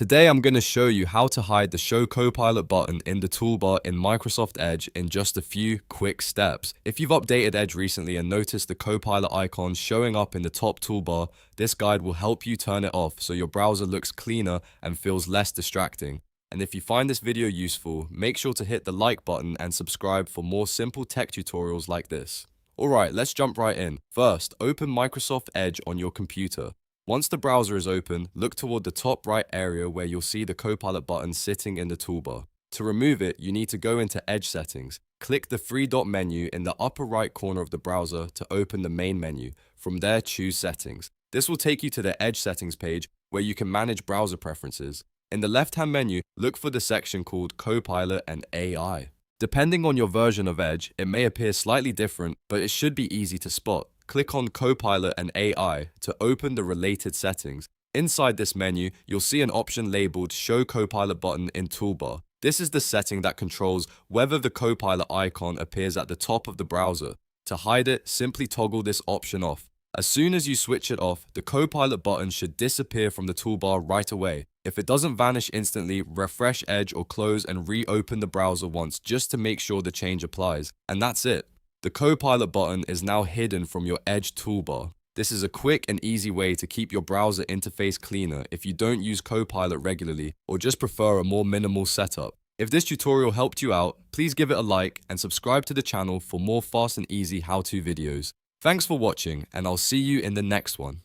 Today I'm going to show you how to hide the Show Copilot button in the toolbar in Microsoft Edge in just a few quick steps. If you've updated Edge recently and noticed the Copilot icon showing up in the top toolbar, this guide will help you turn it off so your browser looks cleaner and feels less distracting. And if you find this video useful, make sure to hit the like button and subscribe for more simple tech tutorials like this. Alright, let's jump right in. First, open Microsoft Edge on your computer. Once the browser is open, look toward the top right area where you'll see the Copilot button sitting in the toolbar. To remove it, you need to go into Edge Settings. Click the three-dot menu in the upper right corner of the browser to open the main menu. From there, choose Settings. This will take you to the Edge Settings page where you can manage browser preferences. In the left-hand menu, look for the section called Copilot and AI. Depending on your version of Edge, it may appear slightly different, but it should be easy to spot. Click on Copilot and AI to open the related settings. Inside this menu, you'll see an option labeled Show Copilot button in Toolbar. This is the setting that controls whether the Copilot icon appears at the top of the browser. To hide it, simply toggle this option off. As soon as you switch it off, the Copilot button should disappear from the toolbar right away. If it doesn't vanish instantly, refresh Edge or close and reopen the browser once just to make sure the change applies. And that's it. The Copilot button is now hidden from your Edge toolbar. This is a quick and easy way to keep your browser interface cleaner if you don't use Copilot regularly or just prefer a more minimal setup. If this tutorial helped you out, please give it a like and subscribe to the channel for more fast and easy how-to videos. Thanks for watching, and I'll see you in the next one.